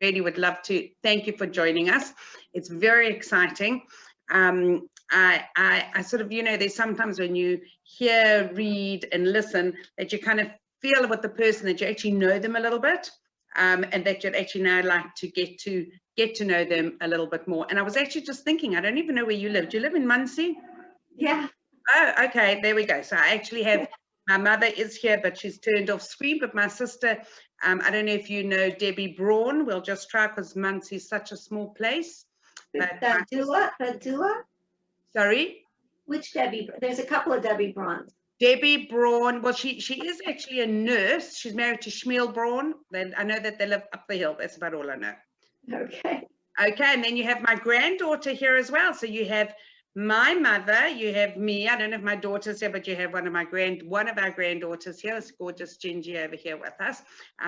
really would love to thank you for joining us. It's very exciting. I sort of, there's sometimes when you hear, read, and listen that you kind of feel with the person that you actually know them a little bit, and that you'd actually now like to get to know them a little bit more. And I was actually just thinking, I don't even know where you live. Do you live in Muncie? Yeah. Oh, okay, there we go. So I actually have, my mother is here, but she's turned off screen. But my sister, I don't know if you know Debbie Braun. We'll just try because Muncie is such a small place. The doula? Sorry? Which Debbie? There's a couple of Debbie Brauns. Debbie Braun, well, she is actually a nurse. She's married to Shmuel Braun. I know that they live up the hill. That's about all I know. Okay. Okay, and then you have my granddaughter here as well. So you have my mother, you have me. I don't know if my daughter's here, but you have one of our granddaughters here. It's gorgeous Gingy over here with us.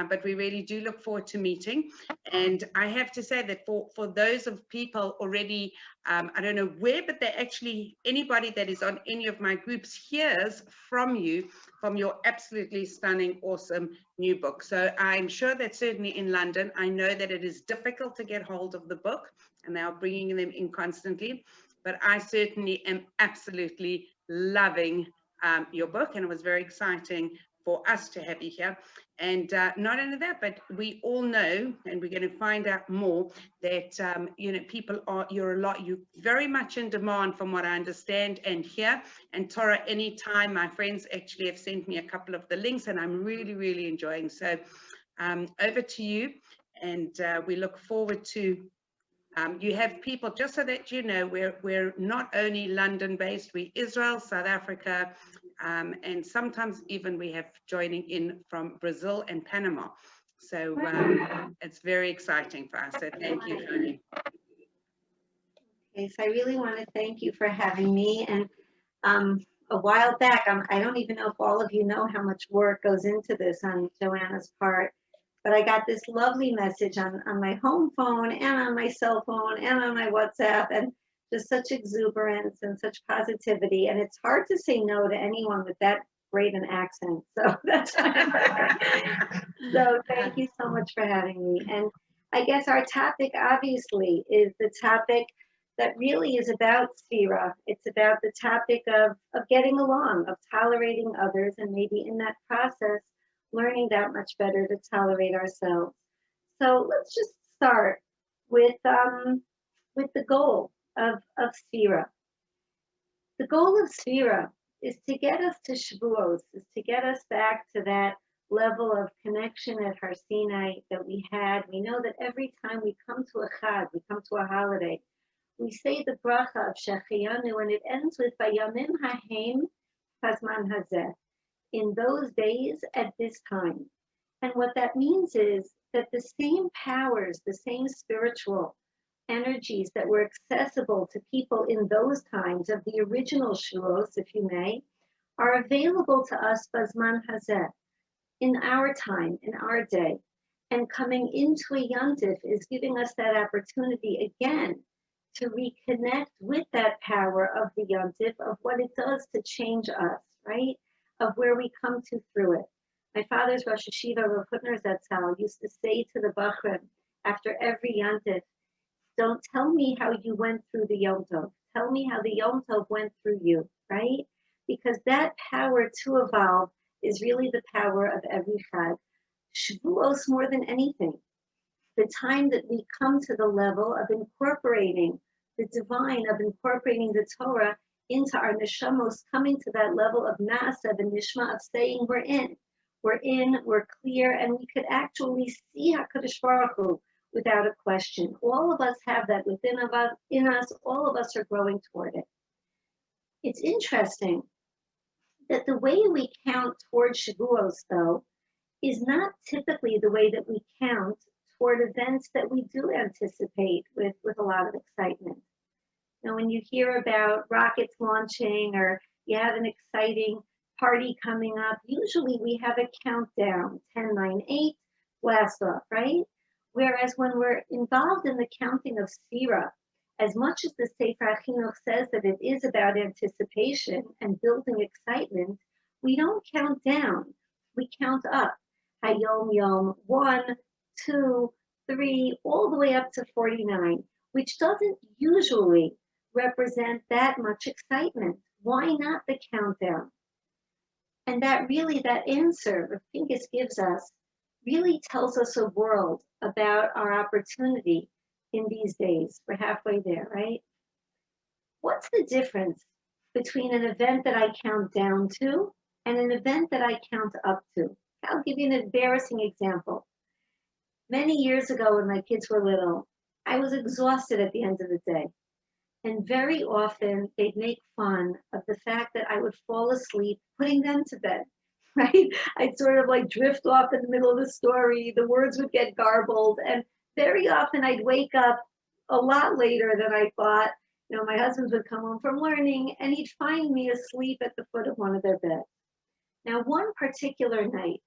But we really do look forward to meeting. And I have to say that for those of people already, I don't know where, but they actually, anybody that is on any of my groups hears from you, from your absolutely stunning, awesome new book. So I'm sure that certainly in London, I know that it is difficult to get hold of the book, and they are bringing them in constantly. But I certainly am absolutely loving your book, and it was very exciting for us to have you here. And not only that, but we all know, and we're going to find out more, that people you're very much in demand from what I understand and hear. And Torah, anytime, my friends actually have sent me a couple of the links, and I'm really, really enjoying. So over to you, and we look forward to. You have people, just so that you know, we're not only London-based, we're Israel, South Africa, and sometimes even we have joining in from Brazil and Panama. So it's very exciting for us. So thank you, Chani. Okay, so I really want to thank you for having me. And a while back, I don't even know if all of you know how much work goes into this on Joanna's part. But I got this lovely message on my home phone and on my cell phone and on my WhatsApp, and just such exuberance and such positivity. And it's hard to say no to anyone with that great an accent. So that's so thank you so much for having me. And I guess our topic obviously is the topic that really is about Sphira. It's about the topic of getting along, of tolerating others, and maybe in that process, learning that much better to tolerate ourselves. So let's just start with the goal of Sphira. The goal of Sphira is to get us to Shavuos, is to get us back to that level of connection at Har Sinai that we had. We know that every time we come to a Chag, we come to a holiday, we say the bracha of Shechiyanu, and it ends with Vayamim Hahem Hazman Hazeh. In those days at this time. And what that means is that the same powers, the same spiritual energies that were accessible to people in those times of the original Shulos, if you may, are available to us Bazman Hazeh, in our time, in our day. And coming into a Yontif is giving us that opportunity again to reconnect with that power of the Yontif, of what it does to change us, right? Of where we come to through it. My father's Rosh Hashiva, Rav Hutner Zatzal, used to say to the Bachrim after every Yontif, don't tell me how you went through the Yom Tov. Tell me how the Yom Tov went through you, right? Because that power to evolve is really the power of every Chag. Shavuos more than anything. The time that we come to the level of incorporating the divine, of incorporating the Torah into our neshamos, coming to that level of nasa, the nishma, of saying we're clear, and we could actually see HaKadosh Baruch Hu without a question. All of us have that within us. All of us are growing toward it. It's interesting that the way we count toward Shavuos, though, is not typically the way that we count toward events that we do anticipate with a lot of excitement. Now, when you hear about rockets launching or you have an exciting party coming up, usually we have a countdown, 10, 9, 8, blast off, right? Whereas when we're involved in the counting of Sphira, as much as the Sefer HaChinuch says that it is about anticipation and building excitement, we don't count down, we count up. Hayom Yom, 1, 2, 3, all the way up to 49, which doesn't usually represent that much excitement. Why not the countdown? And that really, that answer that Pincus gives us really tells us a world about our opportunity in these days. We're halfway there, right? What's the difference between an event that I count down to and an event that I count up to? I'll give you an embarrassing example. Many years ago when my kids were little, I was exhausted at the end of the day. And very often they'd make fun of the fact that I would fall asleep putting them to bed, right? I'd sort of like drift off in the middle of the story. The words would get garbled. And very often I'd wake up a lot later than I thought. You know, my husband would come home from learning and he'd find me asleep at the foot of one of their beds. Now, one particular night,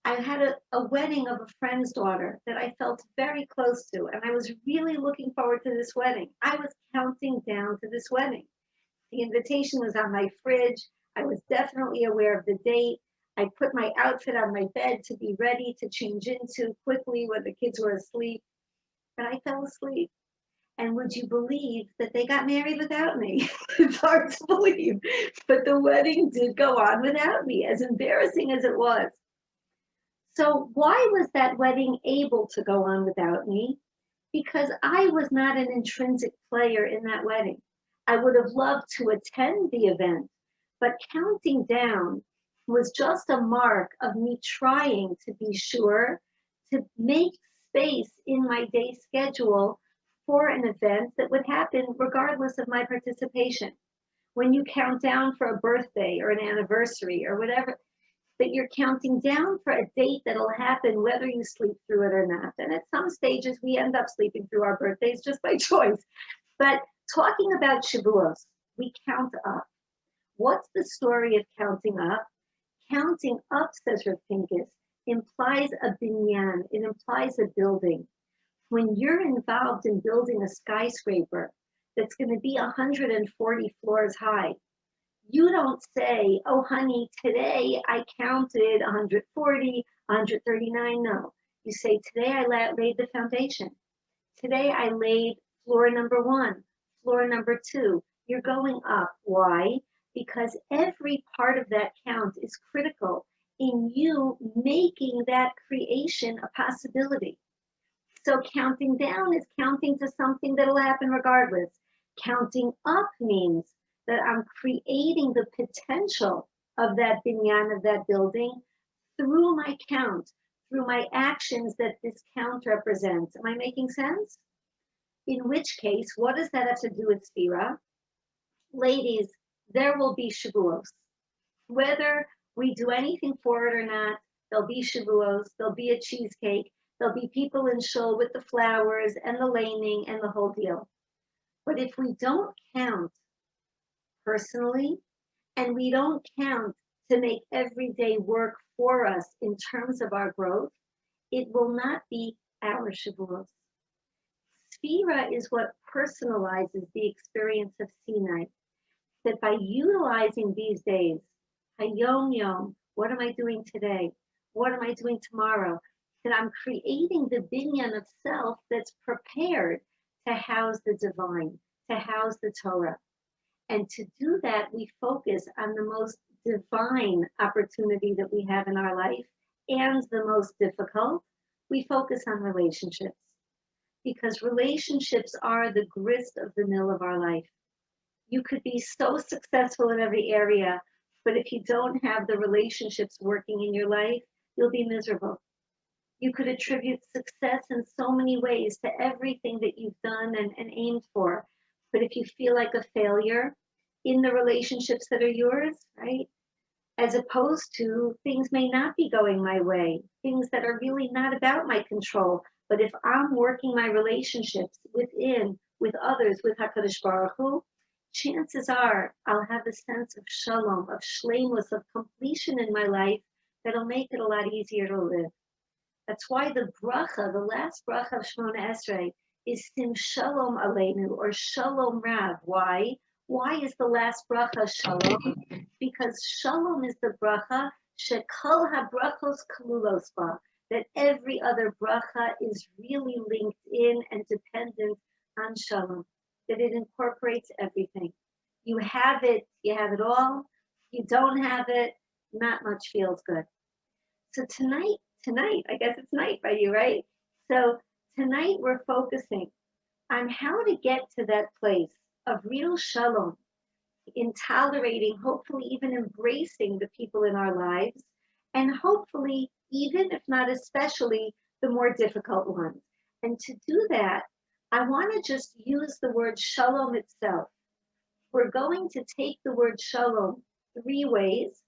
I had a wedding of a friend's daughter that I felt very close to, and I was really looking forward to this wedding. I was counting down to this wedding. The invitation was on my fridge. I was definitely aware of the date. I put my outfit on my bed to be ready to change into quickly when the kids were asleep, but I fell asleep. And would you believe that they got married without me? It's hard to believe, but the wedding did go on without me, as embarrassing as it was. So why was that wedding able to go on without me? Because I was not an intrinsic player in that wedding. I would have loved to attend the event, but counting down was just a mark of me trying to be sure to make space in my day schedule for an event that would happen regardless of my participation. When you count down for a birthday or an anniversary or whatever, that you're counting down for a date that'll happen whether you sleep through it or not. And at some stages, we end up sleeping through our birthdays just by choice. But talking about Shavuos, we count up. What's the story of counting up? Counting up, says Rav Pincus, implies a binyan. It implies a building. When you're involved in building a skyscraper that's going to be 140 floors high, you don't say, oh, honey, today I counted 140, 139. No. You say, today I laid the foundation. Today I laid floor number 1, floor number 2. You're going up. Why? Because every part of that count is critical in you making that creation a possibility. So counting down is counting to something that'll happen regardless. Counting up means that I'm creating the potential of that binyan, of that building, through my count, through my actions that this count represents. Am I making sense? In which case, what does that have to do with Sphira? Ladies, there will be Shavuos. Whether we do anything for it or not, there'll be Shavuos, there'll be a cheesecake, there'll be people in shul with the flowers and the laning and the whole deal. But if we don't count personally, and we don't count to make everyday work for us in terms of our growth, it will not be our Shavuos. Sphira is what personalizes the experience of Sinai. That by utilizing these days, Hayom Yom, what am I doing today? What am I doing tomorrow? That I'm creating the binyan of self that's prepared to house the divine, to house the Torah. And to do that, we focus on the most divine opportunity that we have in our life and the most difficult. We focus on relationships because relationships are the grist of the mill of our life. You could be so successful in every area, but if you don't have the relationships working in your life, you'll be miserable. You could attribute success in so many ways to everything that you've done and aimed for. But if you feel like a failure in the relationships that are yours, right? As opposed to things may not be going my way, things that are really not about my control. But if I'm working my relationships within, with others, with HaKadosh Baruch Hu, chances are I'll have a sense of shalom, of shleimus, of completion in my life that'll make it a lot easier to live. That's why the bracha, the last bracha of Shemona Esrei, is Sim Shalom Aleinu, or Shalom Rav. Why? Why is the last bracha Shalom? Because Shalom is the bracha Shekol HaBrachos Kalulos Ba, that every other bracha is really linked in and dependent on shalom, that it incorporates everything. You have it all. You don't have it, not much feels good. So tonight, I guess it's night by you, right? So tonight we're focusing on how to get to that place of real shalom, in tolerating, hopefully even embracing the people in our lives, and hopefully, even if not especially, the more difficult ones. And to do that, I want to just use the word shalom itself. We're going to take the word shalom 3 ways,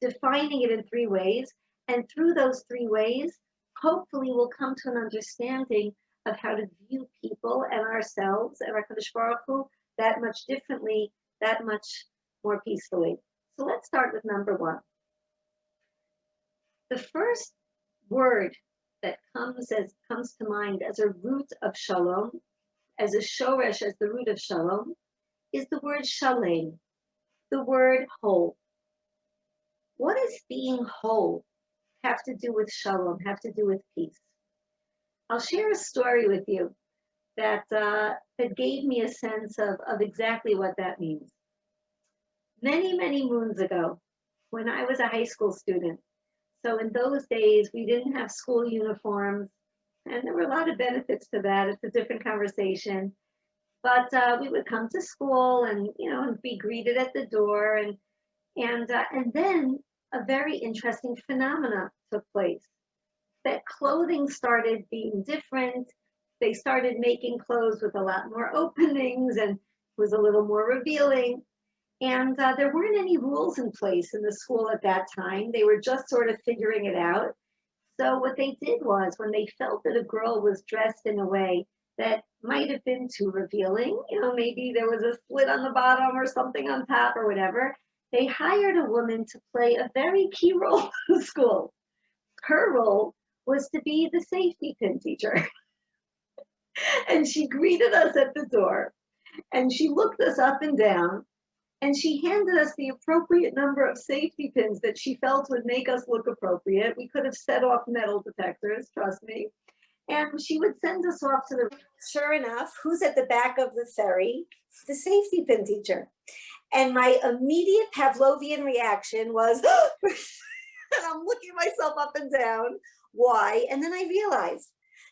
defining it in 3 ways, and through those 3 ways, hopefully we'll come to an understanding of how to view people and ourselves and our Kadosh Baruch Hu that much differently, that much more peacefully. So let's start with number 1. The first word that comes to mind as a root of shalom, as a shoresh, as the root of shalom, is the word shalem, the word whole. What does being whole have to do with shalom, have to do with peace? I'll share a story with you that gave me a sense of exactly what that means. Many, many moons ago, when I was a high school student, so in those days, we didn't have school uniforms, and there were a lot of benefits to that. It's a different conversation. But we would come to school and, and be greeted at the door. And then a very interesting phenomena took place. That clothing started being different. They started making clothes with a lot more openings and was a little more revealing. And there weren't any rules in place in the school at that time. They were just sort of figuring it out. So what they did was, when they felt that a girl was dressed in a way that might have been too revealing, maybe there was a slit on the bottom or something on top or whatever, they hired a woman to play a very key role in the school. Her role was to be the safety pin teacher. And she greeted us at the door, and she looked us up and down, and she handed us the appropriate number of safety pins that she felt would make us look appropriate. We could have set off metal detectors, trust me. And she would send us off to the... Sure enough, who's at the back of the ferry? The safety pin teacher. And my immediate Pavlovian reaction was, and I'm looking myself up and down. Why? And then I realized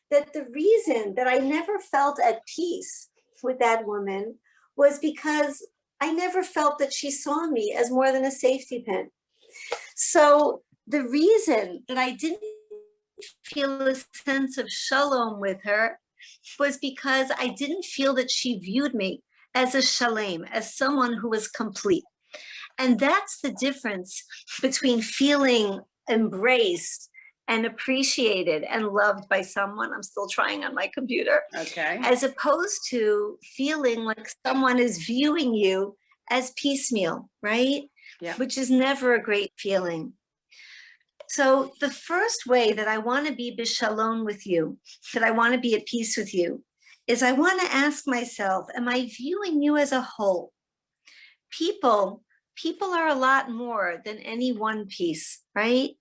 that the reason that I never felt at peace with that woman was because I never felt that she saw me as more than a safety pin. So the reason that I didn't feel a sense of shalom with her was because I didn't feel that she viewed me as a shalem, as someone who was complete. And that's the difference between feeling embraced and appreciated and loved by someone. I'm still trying on my computer. Okay. As opposed to feeling like someone is viewing you as piecemeal, right? Yeah. Which is never a great feeling. So the first way that I want to be b'shalom with you, that I want to be at peace with you, is I want to ask myself, am I viewing you as a whole? People are a lot more than any one piece, right?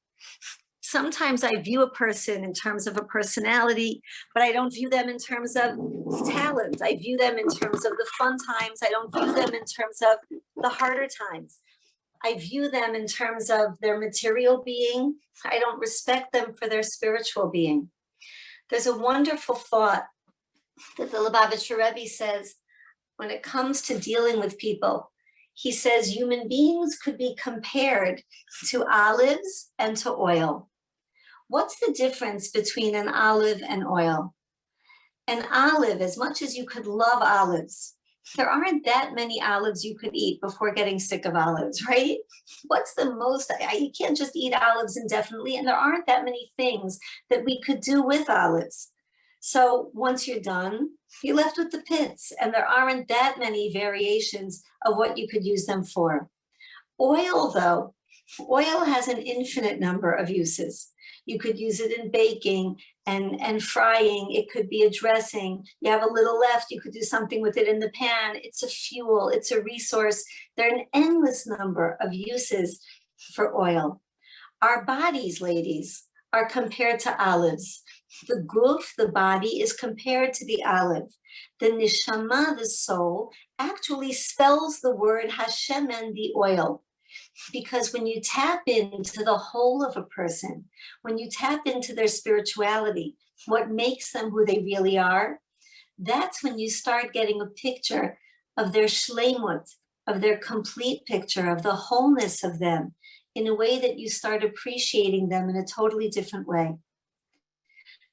Sometimes I view a person in terms of a personality, but I don't view them in terms of talent. I view them in terms of the fun times. I don't view them in terms of the harder times. I view them in terms of their material being. I don't respect them for their spiritual being. There's a wonderful thought that the Lubavitcher Rebbe says when it comes to dealing with people. He says human beings could be compared to olives and to oil. What's the difference between an olive and oil? An olive, as much as you could love olives, there aren't that many olives you could eat before getting sick of olives, right? What's the most? You can't just eat olives indefinitely, and there aren't that many things that we could do with olives. So once you're done, you're left with the pits, and there aren't that many variations of what you could use them for. Oil, though, oil has an infinite number of uses. You could use it in baking and frying. It could be a dressing. You have a little left, you could do something with it in the pan. It's a fuel, it's a resource. There are an endless number of uses for oil. Our bodies, ladies, are compared to olives. The guf, the body, is compared to the olive. The neshama, the soul, actually spells the word Hashemen, the oil. Because when you tap into the whole of a person, when you tap into their spirituality, what makes them who they really are, that's when you start getting a picture of their shleimut, of their complete picture, of the wholeness of them, in a way that you start appreciating them in a totally different way.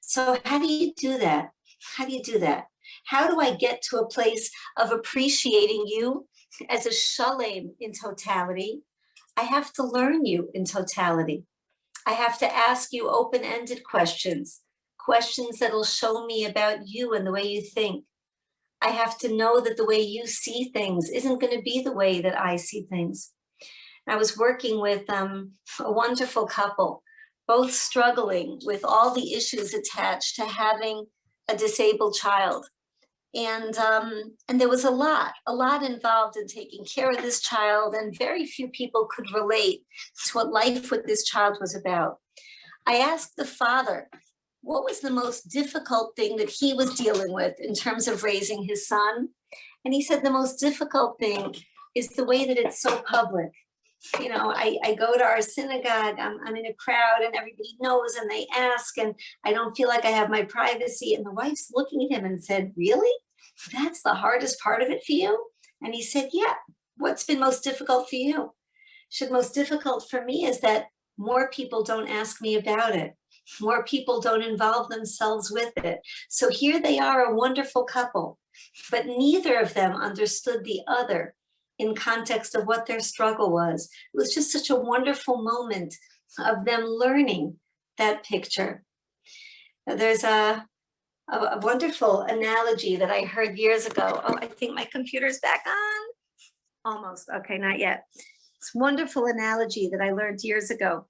So how do you do that? How do you do that? How do I get to a place of appreciating you as a shalom in totality? I have to learn you in totality. I have to ask you open-ended questions, questions that'll show me about you and the way you think. I have to know that the way you see things isn't going to be the way that I see things. I was working with a wonderful couple, both struggling with all the issues attached to having a disabled child. And there was a lot involved in taking care of this child, and very few people could relate to what life with this child was about. I asked the father, what was the most difficult thing that he was dealing with in terms of raising his son? And he said the most difficult thing is the way that it's so public. You know, I go to our synagogue, I'm in a crowd and everybody knows and they ask, and I don't feel like I have my privacy. And the wife's looking at him and said, really? That's the hardest part of it for you? And he said, yeah. What's been most difficult for you? She said, most difficult for me is that more people don't ask me about it. More people don't involve themselves with it. So here they are, a wonderful couple, but neither of them understood the other in context of what their struggle was. It was just such a wonderful moment of them learning that picture. There's a wonderful analogy that I heard years ago. Oh, I think my computer's back on. Almost. Okay, not yet. It's a wonderful analogy that I learned years ago,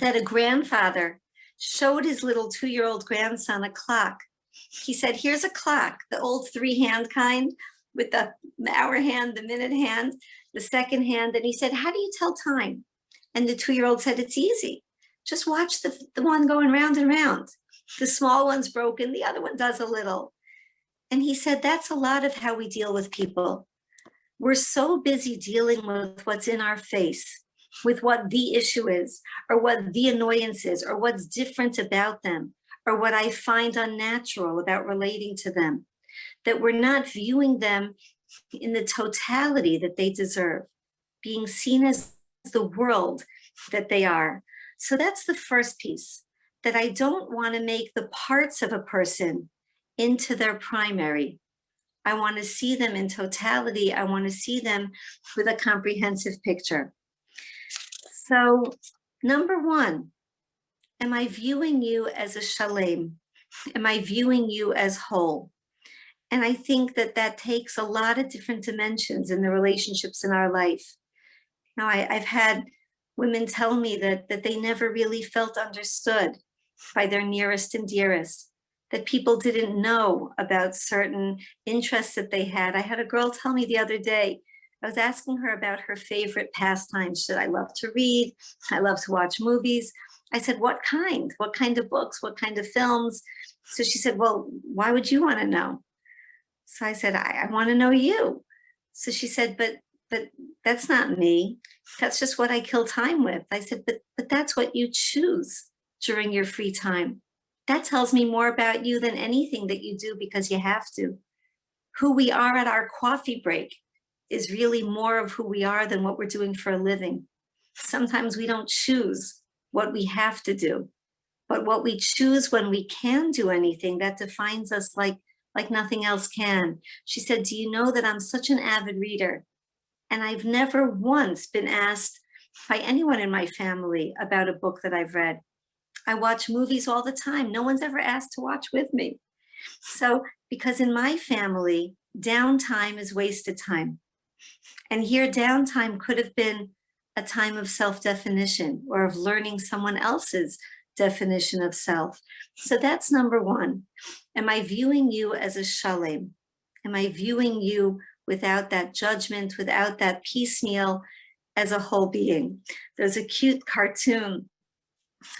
that a grandfather showed his little 2-year-old grandson a clock. He said, here's a clock, the old 3-hand kind, with the hour hand, the minute hand, the second hand. And he said, how do you tell time? And the 2-year-old said, it's easy. Just watch the one going round and round. The small one's broken, the other one does a little. And he said, that's a lot of how we deal with people. We're so busy dealing with what's in our face, with what the issue is, or what the annoyance is, or what's different about them, or what I find unnatural about relating to them, that we're not viewing them in the totality that they deserve, being seen as the world that they are. So that's the first piece, that I don't want to make the parts of a person into their primary. I want to see them in totality. I want to see them with a comprehensive picture. So, number one, am I viewing you as a shalom? Am I viewing you as whole? And I think that that takes a lot of different dimensions in the relationships in our life. Now, I've had women tell me that they never really felt understood by their nearest and dearest, that people didn't know about certain interests that they had. I had a girl tell me the other day, I was asking her about her favorite pastimes. She said, I love to read, I love to watch movies. I said, what kind? What kind of books? What kind of films? So she said, well, why would you want to know? So I said, I want to know you. So she said, but that's not me. That's just what I kill time with. I said, but that's what you choose during your free time. That tells me more about you than anything that you do because you have to. Who we are at our coffee break is really more of who we are than what we're doing for a living. Sometimes we don't choose what we have to do, but what we choose when we can do anything, that defines us like nothing else can. She said, do you know that I'm such an avid reader? And I've never once been asked by anyone in my family about a book that I've read. I watch movies all the time. No one's ever asked to watch with me. So, because in my family, downtime is wasted time. And here, downtime could have been a time of self-definition or of learning someone else's definition of self. So that's number one. Am I viewing you as a shalom? Am I viewing you without that judgment, without that piecemeal, as a whole being? There's a cute cartoon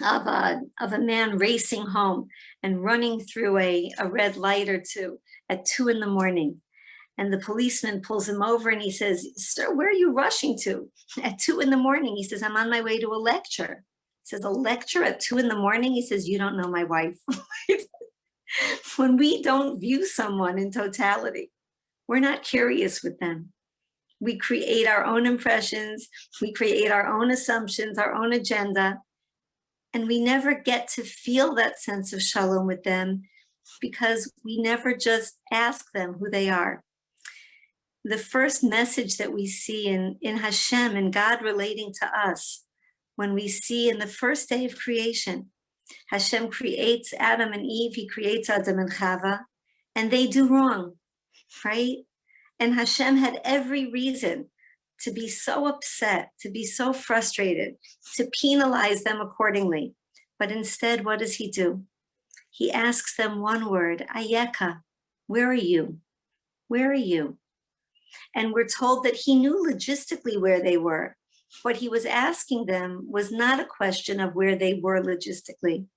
of a man racing home and running through a red light or two at 2 in the morning. And the policeman pulls him over and he says, "Sir, where are you rushing to at 2 in the morning?" He says, "I'm on my way to a lecture." He says, "A lecture at 2 in the morning?" He says, "You don't know my wife." When we don't view someone in totality, we're not curious with them. We create our own impressions, we create our own assumptions, our own agenda, and we never get to feel that sense of shalom with them because we never just ask them who they are. The first message that we see in Hashem and God relating to us, when we see in the first day of creation, Hashem creates Adam and Eve, he creates Adam and Chava, and they do wrong, right? And Hashem had every reason to be so upset, to be so frustrated, to penalize them accordingly. But instead, what does he do? He asks them one word, Ayeka, where are you? Where are you? And we're told that he knew logistically where they were. What he was asking them was not a question of where they were logistically.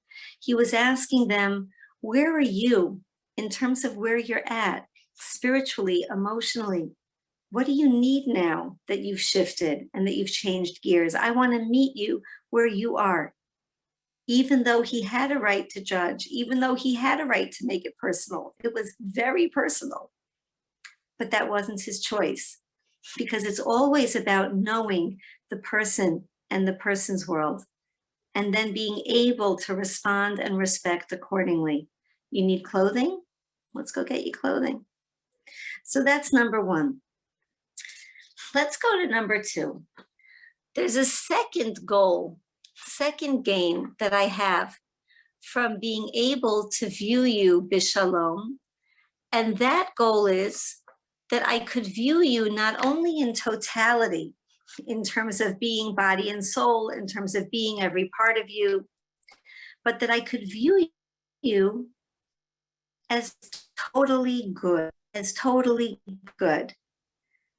He was asking them, where are you in terms of where you're at, spiritually, emotionally? What do you need now that you've shifted and that you've changed gears? I want to meet you where you are. Even though he had a right to judge, even though he had a right to make it personal, it was very personal. But that wasn't his choice, because it's always about knowing the person and the person's world, and then being able to respond and respect accordingly. You need clothing? Let's go get you clothing. So that's number one. Let's go to number two. There's a second goal, second gain that I have from being able to view you b'shalom, and that goal is that I could view you not only in totality, in terms of being body and soul, in terms of being every part of you, but that I could view you as totally good,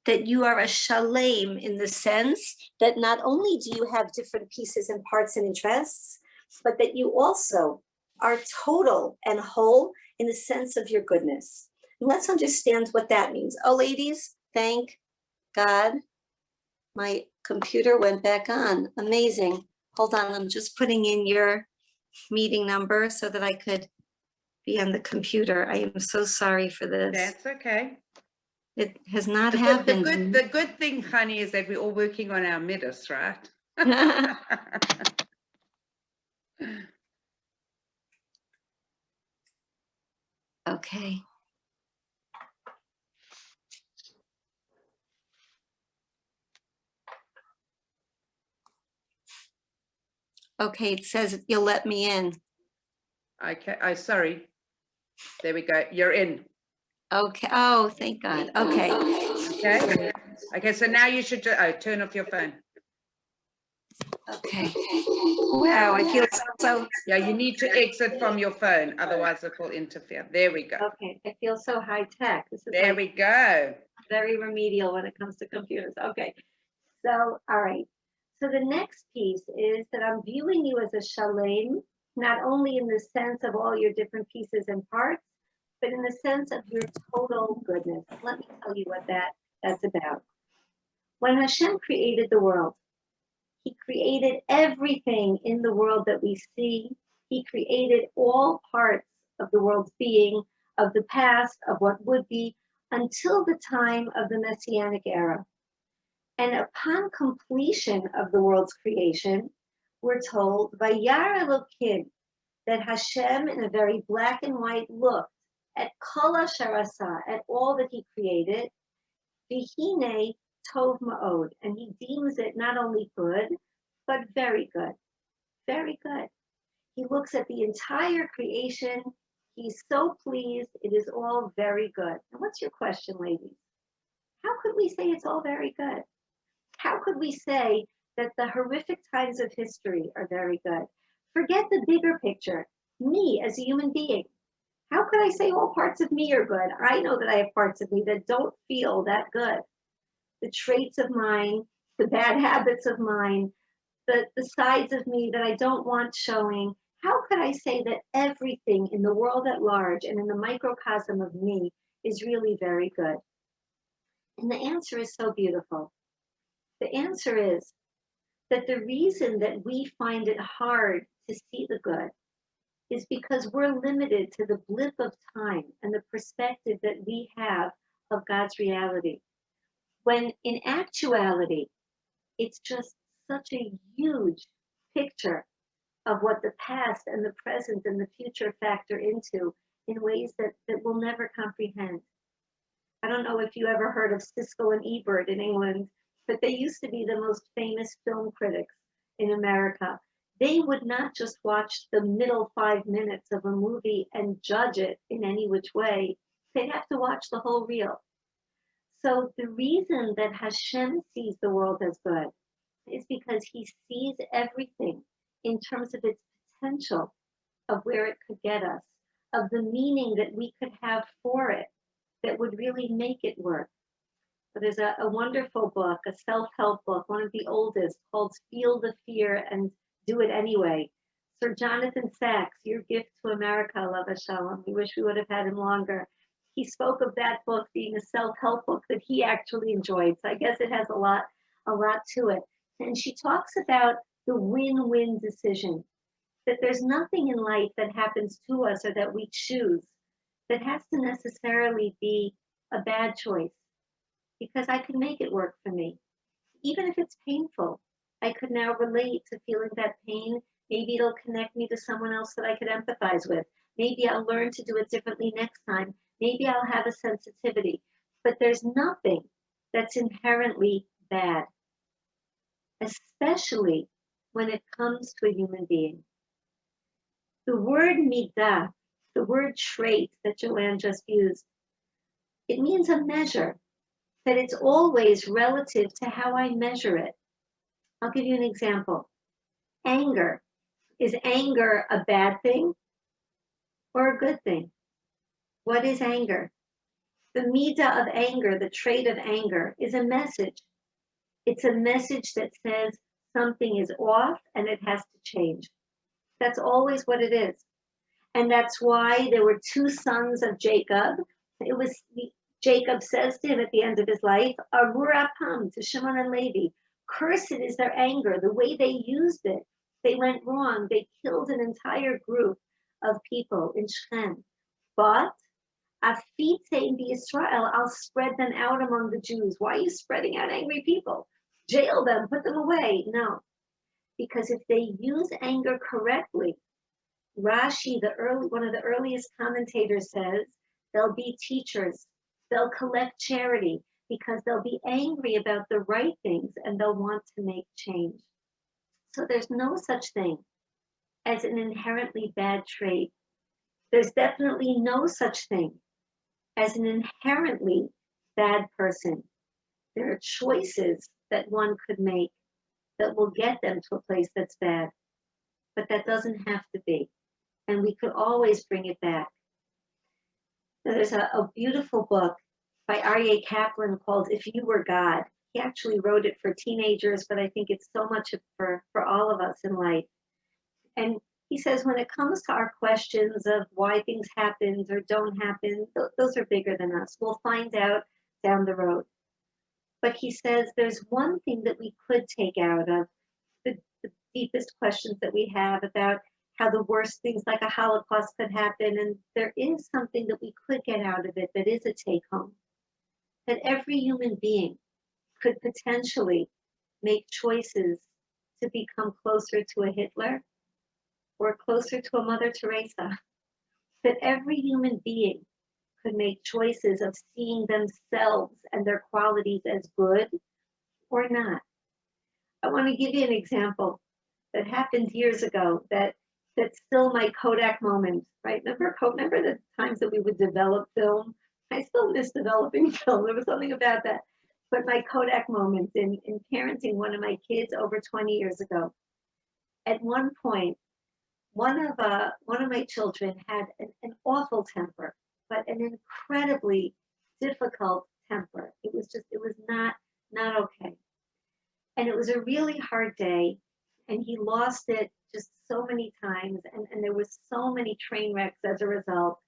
that you are a shalem in the sense that not only do you have different pieces and parts and interests, but that you also are total and whole in the sense of your goodness. And let's understand what that means. Oh, ladies, thank God. My computer went back on. Amazing. Hold on, I'm just putting in your meeting number so that I could be on the computer. I am so sorry for this. That's okay. It has not happened. The good thing, Chani, is that we're all working on our midas, right? Okay. Okay, it says you'll let me in. Okay, sorry. There we go. You're in. Okay. Oh, thank God. Okay. Okay. Okay, so now you should turn off your phone. Okay. Wow, I feel so. Yeah, you need to exit from your phone, otherwise it will interfere. There we go. Okay, I feel so high tech. This is there we go. Very remedial when it comes to computers. Okay. So, all right. So the next piece is that I'm viewing you as a shalem, not only in the sense of all your different pieces and parts, but in the sense of your total goodness. Let me tell you what that's about. When Hashem created the world, he created everything in the world that we see. He created all parts of the world's being, of the past, of what would be, until the time of the Messianic era. And upon completion of the world's creation, we're told, Vayar Elokim, that Hashem, in a very black and white, looked at Kol Asher Asa, at all that he created, V'hine Tov Ma'od, and he deems it not only good, but very good, very good. He looks at the entire creation. He's so pleased. It is all very good. And what's your question, ladies? How could we say it's all very good? How could we say that the horrific times of history are very good? Forget the bigger picture, me as a human being. How could I say all parts of me are good? I know that I have parts of me that don't feel that good. The traits of mine, the bad habits of mine, the sides of me that I don't want showing. How could I say that everything in the world at large and in the microcosm of me is really very good? And the answer is so beautiful. The answer is that the reason that we find it hard to see the good is because we're limited to the blip of time and the perspective that we have of God's reality. When in actuality, it's just such a huge picture of what the past and the present and the future factor into in ways that we'll never comprehend. I don't know if you ever heard of Siskel and Ebert in England, but they used to be the most famous film critics in America. They would not just watch the middle 5 minutes of a movie and judge it in any which way. They'd have to watch the whole reel. So the reason that Hashem sees the world as good is because he sees everything in terms of its potential, of where it could get us, of the meaning that we could have for it that would really make it work. But there's a wonderful book, a self-help book, one of the oldest, called Feel the Fear and Do It Anyway. Sir Jonathan Sachs, your gift to America, Alav Shalom. We wish we would have had him longer. He spoke of that book being a self-help book that he actually enjoyed. So I guess it has a lot to it. And she talks about the win-win decision, that there's nothing in life that happens to us or that we choose that has to necessarily be a bad choice, because I can make it work for me. Even if it's painful, I could now relate to feeling that pain. Maybe it'll connect me to someone else that I could empathize with. Maybe I'll learn to do it differently next time. Maybe I'll have a sensitivity. But there's nothing that's inherently bad, especially when it comes to a human being. The word midah, the word trait that Joanne just used, it means a measure, that it's always relative to how I measure it. I'll give you an example. Anger. Is anger a bad thing or a good thing? What is anger? The midah of anger, the trait of anger, is a message. It's a message that says something is off and it has to change. That's always what it is. And that's why there were two sons of Jacob. Jacob says to him at the end of his life, Arur apam, to Shimon and Levi, cursed is their anger, the way they used it. They went wrong. They killed an entire group of people in Shechem. But Afitein Israel, I'll spread them out among the Jews. Why are you spreading out angry people? Jail them, put them away. No, because if they use anger correctly, Rashi, one of the earliest commentators, says they'll be teachers. They'll collect charity because they'll be angry about the right things and they'll want to make change. So there's no such thing as an inherently bad trait. There's definitely no such thing as an inherently bad person. There are choices that one could make that will get them to a place that's bad, but that doesn't have to be. And we could always bring it back. Now, there's a beautiful book by Aryeh Kaplan called If You Were God. He actually wrote it for teenagers, but I think it's so much for all of us in life. And he says when it comes to our questions of why things happen or don't happen, those are bigger than us. We'll find out down the road. But he says there's one thing that we could take out of the deepest questions that we have about how the worst things like a Holocaust could happen. And there is something that we could get out of it that is a take home. That every human being could potentially make choices to become closer to a Hitler or closer to a Mother Teresa. That every human being could make choices of seeing themselves and their qualities as good or not. I want to give you an example that happened years ago that's still my Kodak moment, right? Remember the times that we would develop film? I still miss developing film. There was something about that. But my Kodak moment in parenting one of my kids over 20 years ago. At one point, one of my children had an awful temper, but an incredibly difficult temper. It was not okay. And it was a really hard day. and he lost it just so many times, and there was so many train wrecks as a result.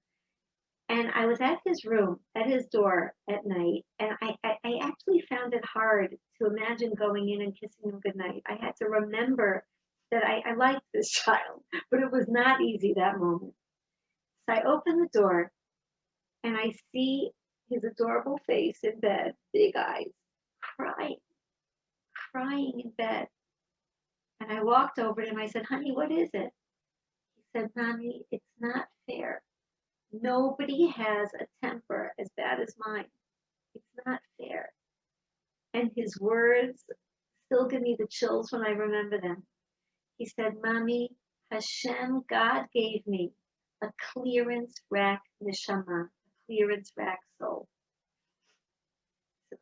And I was at his room, at his door at night, and I actually found it hard to imagine going in and kissing him goodnight. I had to remember that I liked this child, but it was not easy that moment. So I open the door and I see his adorable face in bed, big eyes, crying, crying in bed. And I walked over to him. I said, honey, what is it? He said, Mommy, it's not fair. Nobody has a temper as bad as mine. It's not fair. And his words still give me the chills when I remember them. He said, Mommy, Hashem, God gave me a clearance rack neshama, a clearance rack soul.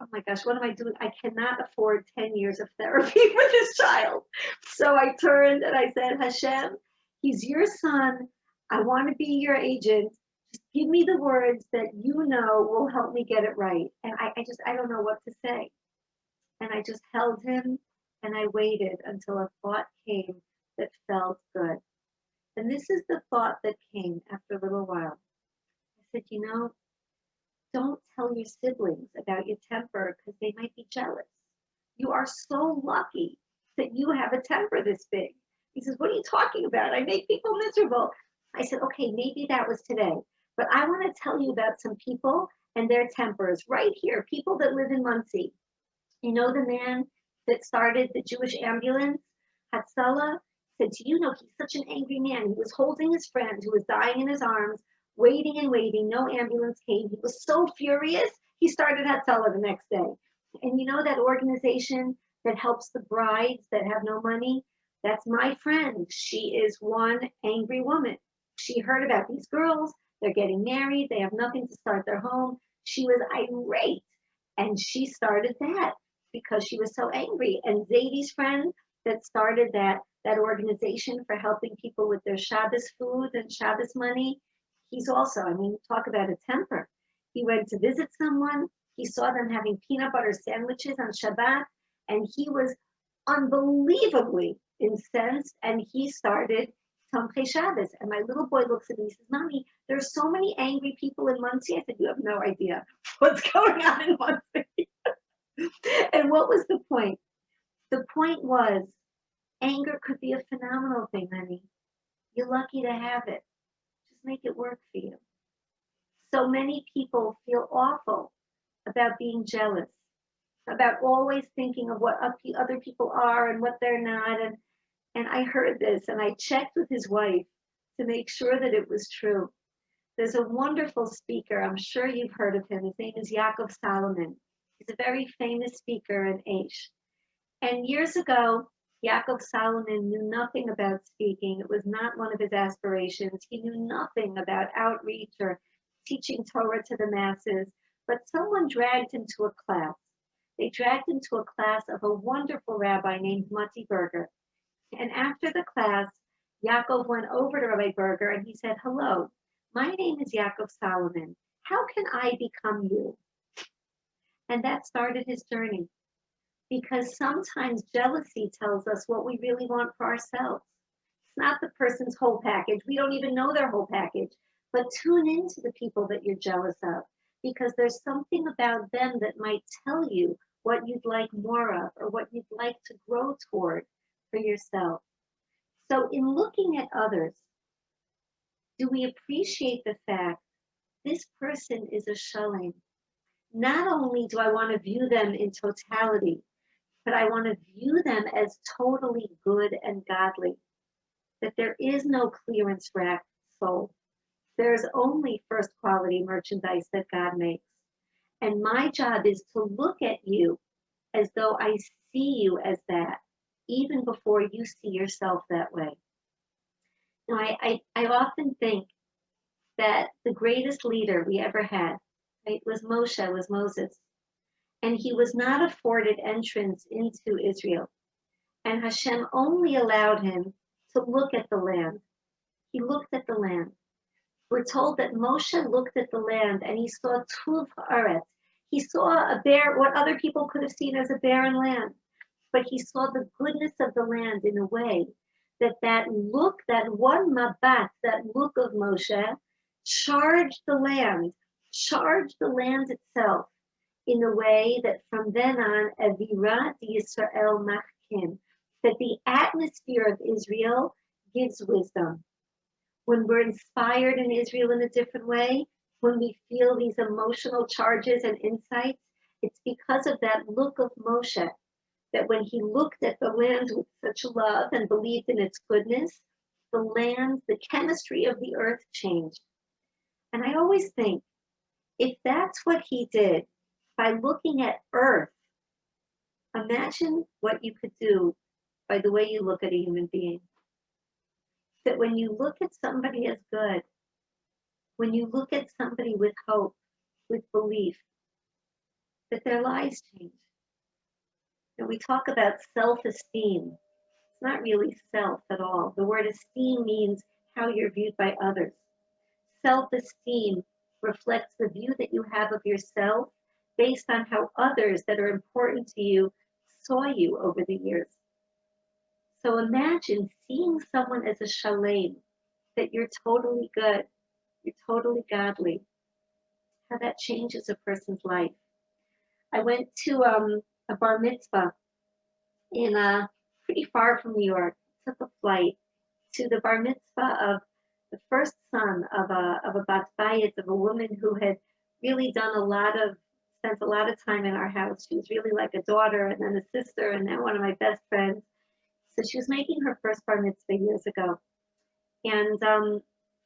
Oh my gosh, what am I doing? I cannot afford 10 years of therapy for this child. So I turned and I said, Hashem, he's your son. I want to be your agent. Just give me the words that you know will help me get it right. And I don't know what to say. And I just held him and I waited until a thought came that felt good. And this is the thought that came after a little while. I said, don't tell your siblings about your temper because they might be jealous. You are so lucky that you have a temper this big. He says, what are you talking about? I make people miserable. I said, okay, maybe that was today, but I want to tell you about some people and their tempers right here, people that live in Muncie. You know the man that started the Jewish ambulance, Hatzalah? Said, he's such an angry man. He was holding his friend who was dying in his arms, waiting and waiting. No ambulance came. He was so furious, he started Hatzalah the next day. And you know that organization that helps the brides that have no money? That's my friend. She is one angry woman. She heard about these girls. They're getting married. They have nothing to start their home. She was irate. And she started that because she was so angry. And Zadie's friend that started that organization for helping people with their Shabbos food and Shabbos money, he's also, talk about a temper. He went to visit someone. He saw them having peanut butter sandwiches on Shabbat, and he was unbelievably incensed, and he started Tomchei Shabbos. And my little boy looks at me and says, Mommy, there's so many angry people in Muncie. I said, you have no idea what's going on in Muncie. And what was the point? The point was, anger could be a phenomenal thing, honey. You're lucky to have it. Just make it work for you. So many people feel awful about being jealous, about always thinking of what other people are and what they're not. And I heard this, and I checked with his wife to make sure that it was true. There's a wonderful speaker. I'm sure you've heard of him. His name is Yaakov Solomon. He's a very famous speaker in Aish. And years ago, Yaakov Solomon knew nothing about speaking. It was not one of his aspirations. He knew nothing about outreach or teaching Torah to the masses. But someone dragged him to a class. They dragged him to a class of a wonderful rabbi named Mati Berger. And after the class, Yaakov went over to Rabbi Berger and he said, hello, my name is Yaakov Solomon. How can I become you? And that started his journey. Because sometimes jealousy tells us what we really want for ourselves. It's not the person's whole package. We don't even know their whole package. But tune into the people that you're jealous of, because there's something about them that might tell you what you'd like more of or what you'd like to grow toward for yourself. So in looking at others, do we appreciate the fact this person is a shalom? Not only do I want to view them in totality, but I want to view them as totally good and godly. That there is no clearance rack sold. There's only first quality merchandise that God makes. And my job is to look at you as though I see you as that, even before you see yourself that way. Now, I often think that the greatest leader we ever had, right, was Moses. And he was not afforded entrance into Israel. And Hashem only allowed him to look at the land. He looked at the land. We're told that Moshe looked at the land and he saw Tuv Haaretz. He saw a bare, what other people could have seen as a barren land. but he saw the goodness of the land in a way that look, that one mabat, that look of Moshe, charged the land itself in a way that from then on, Avirat Yisrael Machkim, that the atmosphere of Israel gives wisdom. When we're inspired in Israel in a different way, when we feel these emotional charges and insights, it's because of that look of Moshe, that when he looked at the land with such love and believed in its goodness, the land, the chemistry of the earth changed. And I always think, if that's what he did by looking at earth, imagine what you could do by the way you look at a human being. That when you look at somebody as good, when you look at somebody with hope, with belief, that their lives change. And we talk about self-esteem. It's not really self at all. The word esteem means how you're viewed by others. Self-esteem reflects the view that you have of yourself based on how others that are important to you saw you over the years. So imagine seeing someone as a shalom, that you're totally good, you're totally godly, how that changes a person's life. I went to a bar mitzvah in pretty far from New York. Took a flight to the bar mitzvah of the first son of a bat bayit, of a woman who had really spent a lot of time in our house. She was really like a daughter and then a sister and then one of my best friends. So she was making her first bar mitzvah years ago. And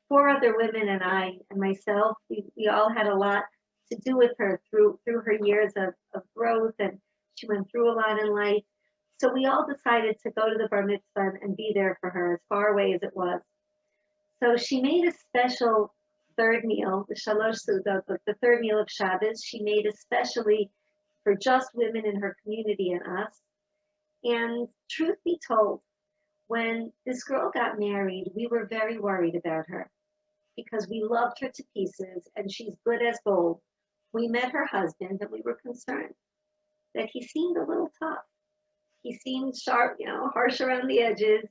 4 other women and I and myself, we all had a lot to do with her through her years of growth, and she went through a lot in life. So we all decided to go to the bar mitzvah and be there for her, as far away as it was. So she made a special third meal, the shalosh sudot, the third meal of Shabbos. She made especially for just women in her community and us. And truth be told, when this girl got married, we were very worried about her because we loved her to pieces and she's good as gold. We met her husband and we were concerned that he seemed a little tough. He seemed sharp, harsh around the edges.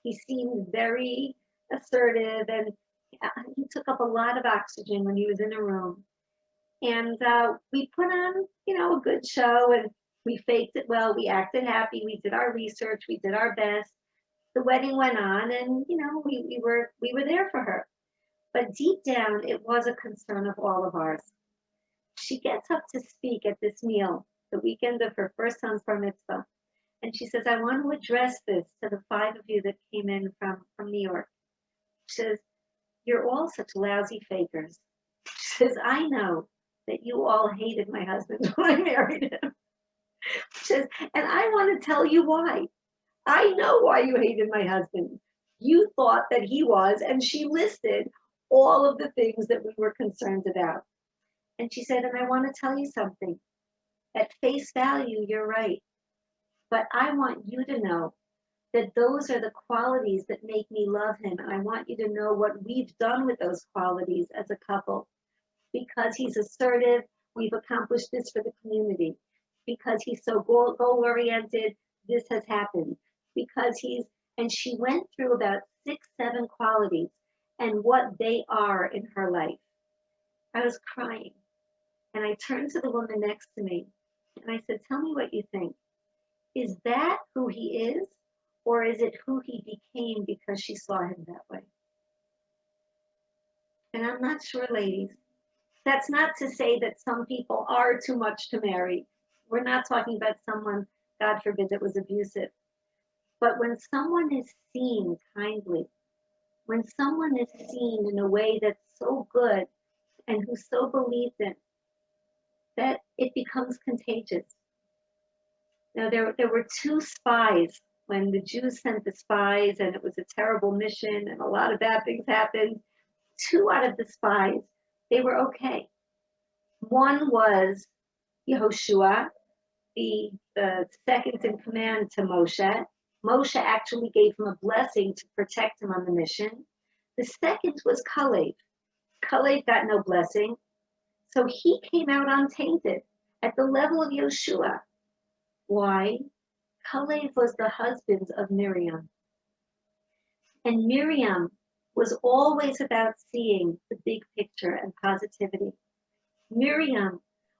He seemed very assertive and he took up a lot of oxygen when he was in a room. And we put on, a good show and we faked it well. We acted happy. We did our research. We did our best. The wedding went on and, we were there for her. But deep down, it was a concern of all of ours. She gets up to speak at this meal, the weekend of her first son's bar mitzvah. And she says, I want to address this to the 5 of you that came in from New York. She says, you're all such lousy fakers. She says, I know that you all hated my husband when I married him. She says, and I want to tell you why. I know why you hated my husband. You thought that he was, and she listed all of the things that we were concerned about. And she said, and I want to tell you something. At face value, you're right. But I want you to know that those are the qualities that make me love him. And I want you to know what we've done with those qualities as a couple. Because he's assertive, we've accomplished this for the community. Because he's so goal-oriented, this has happened. Because and she went through about 6, 7 qualities and what they are in her life. I was crying. And I turned to the woman next to me and I said, tell me what you think. Is that who he is? Or is it who he became because she saw him that way? And I'm not sure, ladies. That's not to say that some people are too much to marry. We're not talking about someone, God forbid, that was abusive. But when someone is seen kindly, when someone is seen in a way that's so good and who's so believed in, that it becomes contagious. Now, there were 2 spies when the Jews sent the spies, and it was a terrible mission, and a lot of bad things happened. 2 out of the spies, they were okay. One was Yehoshua, the second in command to Moshe. Moshe actually gave him a blessing to protect him on the mission. The second was Kalev. Kalev got no blessing, so he came out untainted at the level of Yehoshua. Why? Kalev was the husband of Miriam. And Miriam was always about seeing the big picture and positivity. Miriam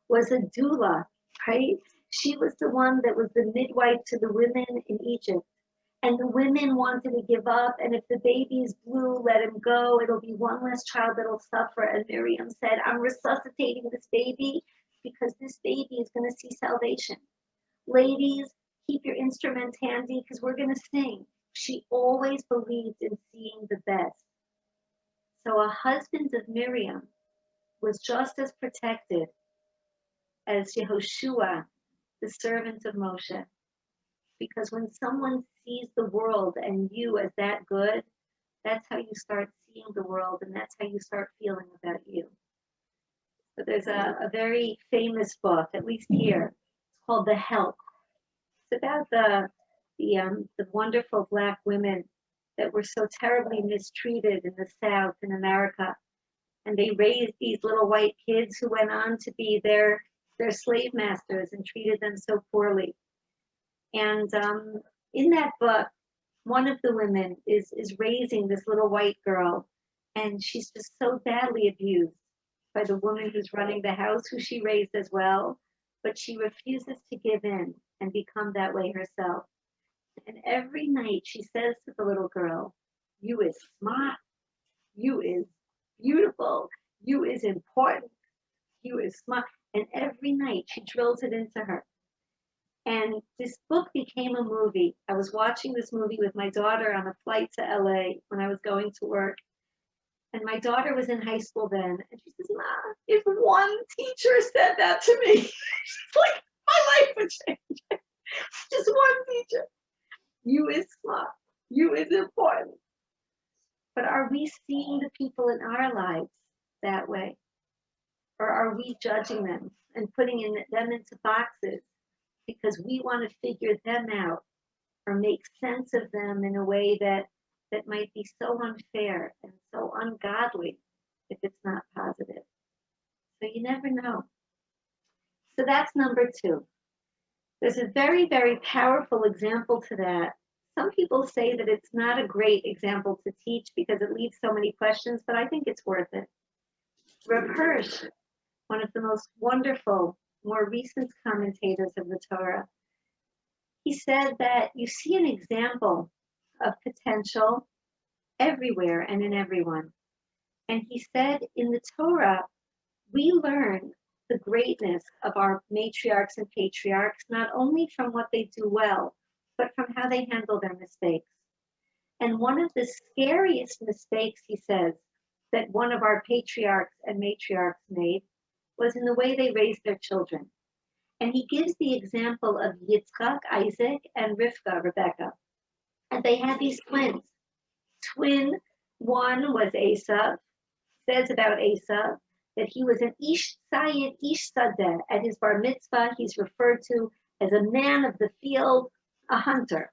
was a doula, right? She was the one that was the midwife to the women in Egypt. And the women wanted to give up. And if the baby is blue, let him go. It'll be one less child that'll suffer. And Miriam said, I'm resuscitating this baby because this baby is going to see salvation. Ladies, keep your instruments handy because we're going to sing. She always believed in seeing the best. So a husband of Miriam was just as protected as Yehoshua, the servant of Moshe. Because when someone sees the world and you as that good, that's how you start seeing the world, and that's how you start feeling about you. So there's a very famous book, at least here, it's called The Help. It's about the wonderful Black women that were so terribly mistreated in the South in America. And they raised these little white kids who went on to be their slave masters and treated them so poorly. And in that book, one of the women is raising this little white girl, and she's just so badly abused by the woman who's running the house, who she raised as well, but she refuses to give in and become that way herself. And every night she says to the little girl, you is smart, you is beautiful, you is important, you is smart. And every night she drills it into her. And this book became a movie. I was watching this movie with my daughter on a flight to LA when I was going to work. And my daughter was in high school then. And she says, Ma, if one teacher said that to me, she's like, my life would change. Just one teacher. You is smart. You is important. But are we seeing the people in our lives that way? Or are we judging them and putting them into boxes because we want to figure them out or make sense of them in a way that might be so unfair and so ungodly if it's not positive? So you never know. So that's number 2. There's a very, very powerful example to that. Some people say that it's not a great example to teach because it leaves so many questions, but I think it's worth it. Reb Hirsch, one of the most wonderful, more recent commentators of the Torah, he said that you see an example of potential everywhere and in everyone. And he said in the Torah, we learn the greatness of our matriarchs and patriarchs, not only from what they do well, but from how they handle their mistakes. And one of the scariest mistakes, he says, that one of our patriarchs and matriarchs made was in the way they raised their children. And he gives the example of Yitzchak, Isaac, and Rivka, Rebecca. And they had these twins. Twin one was Esav. Says about Esav that he was an Ish Sayed, Ish Sadeh. At his bar mitzvah, he's referred to as a man of the field, a hunter.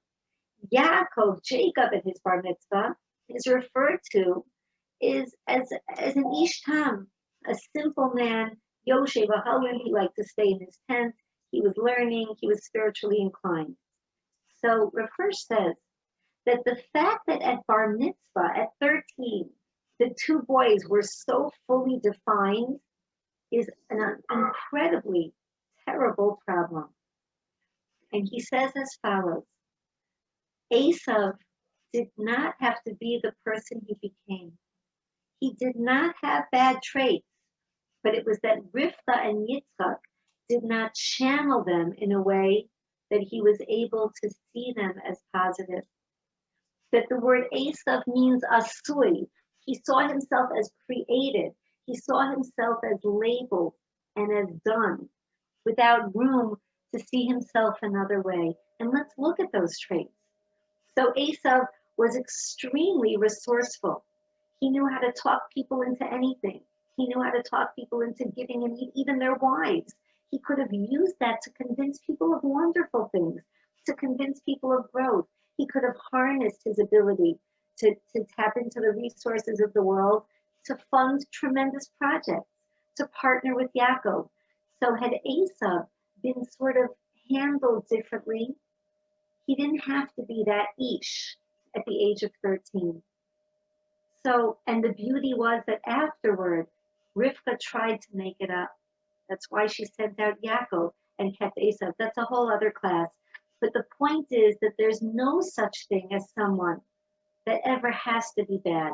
Yaakov, Jacob, at his bar mitzvah, is referred to as an Ish Tam, a simple man. Yoshev Ahalim, he liked to stay in his tent. He was learning. He was spiritually inclined. So Rav Hirsch says that the fact that at bar mitzvah, at 13, the 2 boys were so fully defined is an incredibly terrible problem. And he says as follows, Esav did not have to be the person he became. He did not have bad traits, but it was that Rivka and Yitzchak did not channel them in a way that he was able to see them as positive. That the word Esav means asui. He saw himself as created. He saw himself as labeled and as done, without room to see himself another way. And let's look at those traits. So Esav was extremely resourceful. He knew how to talk people into anything. He knew how to talk people into giving him even their wives. He could have used that to convince people of wonderful things, to convince people of growth. He could have harnessed his ability to tap into the resources of the world, to fund tremendous projects, to partner with Yaakov. So had Esav been sort of handled differently, he didn't have to be that ish at the age of 13. So, and the beauty was that afterward, Rivka tried to make it up. That's why she sent out Yaakov and kept Esav. That's a whole other class. But the point is that there's no such thing as someone that ever has to be bad.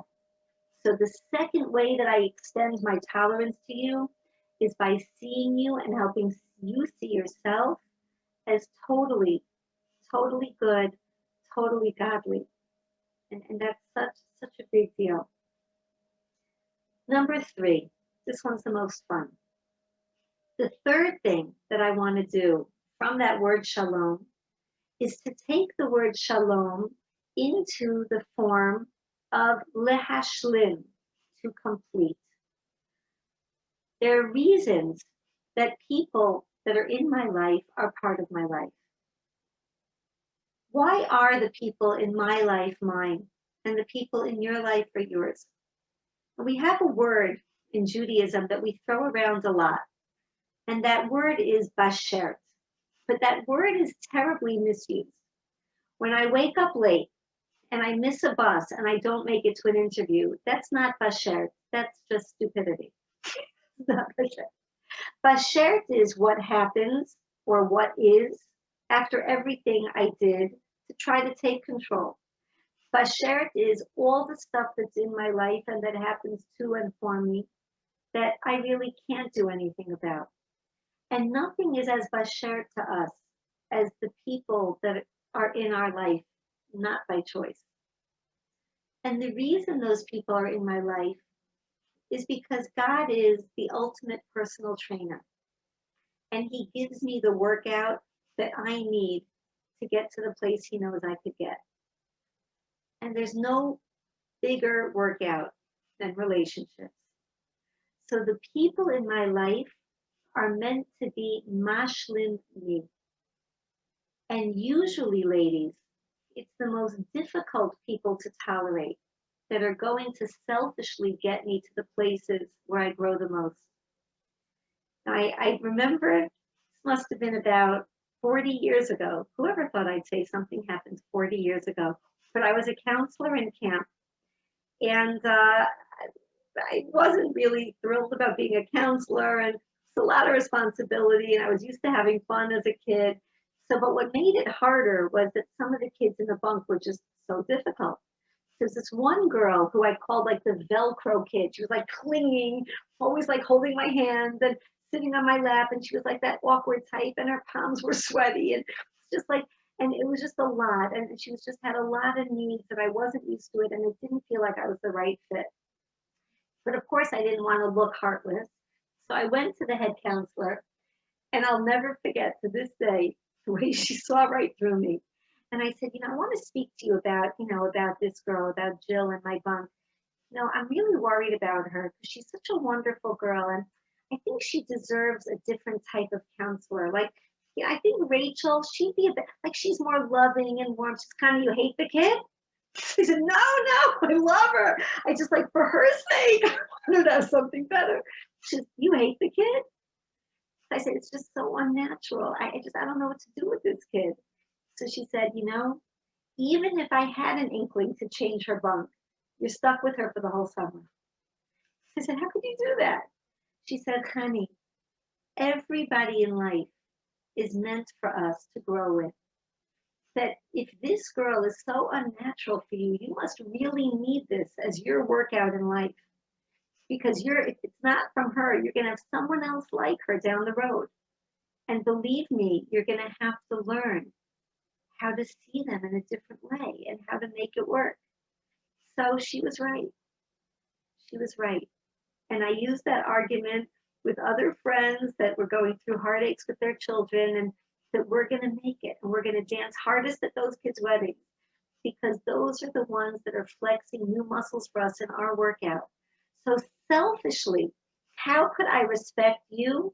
So the second way that I extend my tolerance to you is by seeing you and helping you see yourself as totally, totally good, totally godly. And that's such a big deal. Number 3, this one's the most fun. The third thing that I want to do from that word shalom is to take the word shalom into the form of lehashlim, to complete. There are reasons that people that are in my life are part of my life. Why are the people in my life mine and the people in your life are yours? We have a word in Judaism that we throw around a lot, and that word is bashert. But that word is terribly misused. When I wake up late and I miss a bus and I don't make it to an interview, that's not bashert. That's just stupidity. It's not bashert. Bashert is what happens or what is after everything I did to try to take control. Bashert is all the stuff that's in my life and that happens to and for me that I really can't do anything about. And nothing is as bashert to us as the people that are in our life, not by choice. And the reason those people are in my life is because God is the ultimate personal trainer. And he gives me the workout that I need to get to the place he knows I could get. And there's no bigger workout than relationships. So the people in my life are meant to be mashlim me. And usually, ladies, it's the most difficult people to tolerate that are going to selfishly get me to the places where I grow the most. I remember, this must have been about 40 years ago. Whoever thought I'd say something happened 40 years ago? But I was a counselor in camp, and I wasn't really thrilled about being a counselor, and it's a lot of responsibility, and I was used to having fun as a kid. So, but what made it harder was that some of the kids in the bunk were just so difficult. There's this one girl who I called like the Velcro kid. She was like clinging, always like holding my hand and sitting on my lap, and she was like that awkward type, and her palms were sweaty, and just like, and it was just a lot, and she was just had a lot of needs that I wasn't used to it, and it didn't feel like I was the right fit. But of course, I didn't want to look heartless, so I went to the head counselor, and I'll never forget to this day the way she saw right through me. And I said, I want to speak to you about, about this girl, about Jill in my bunk. I'm really worried about her because she's such a wonderful girl, and I think she deserves a different type of counselor. Like, I think Rachel, she'd be a bit, like, she's more loving and warm. She's kind of, you hate the kid? She said, no, I love her. I just, like, for her sake, I want her to have something better. She said, you hate the kid? I said, it's just so unnatural. I don't know what to do with this kid. So she said, even if I had an inkling to change her bunk, you're stuck with her for the whole summer. I said, how could you do that? She said, Chani, everybody in life is meant for us to grow with. That if this girl is so unnatural for you, you must really need this as your workout in life. Because if it's not from her, you're going to have someone else like her down the road. And believe me, you're going to have to learn how to see them in a different way and how to make it work. So she was right. She was right. And I used that argument with other friends that were going through heartaches with their children, and that we're going to make it, and we're going to dance hardest at those kids' weddings, because those are the ones that are flexing new muscles for us in our workout. So selfishly, how could I respect you?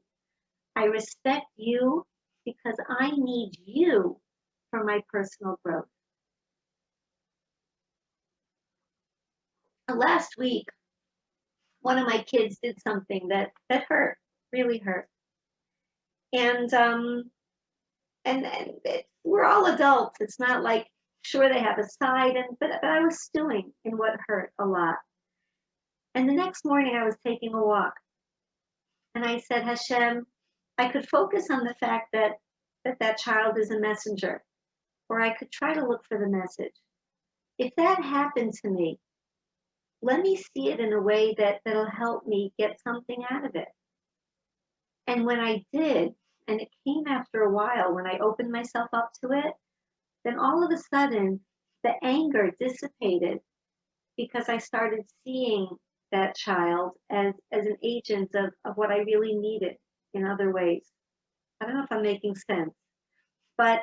I respect you because I need you for my personal growth. Last week, one of my kids did something that hurt, really hurt. And it's we're all adults. It's not like, sure, they have a side, but I was stewing in what hurt a lot. And the next morning I was taking a walk and I said, Hashem, I could focus on the fact that child is a messenger, or I could try to look for the message. If that happened to me, let me see it in a way that'll help me get something out of it. And when I did, and it came after a while, when I opened myself up to it, then all of a sudden the anger dissipated because I started seeing that child as an agent of what I really needed in other ways. I don't know if I'm making sense, but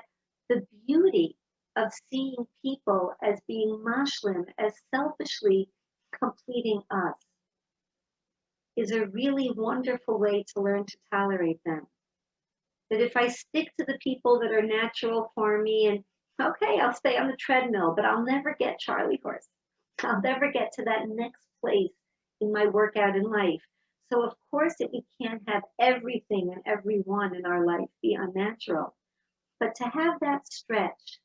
the beauty of seeing people as being mashlim, as selfishly completing us, is a really wonderful way to learn to tolerate them. That if I stick to the people that are natural for me, and okay, I'll stay on the treadmill, but I'll never get Charlie horse. I'll never get to that next place in my workout in life. So of course we can't have everything and everyone in our life be unnatural. But to have that stretch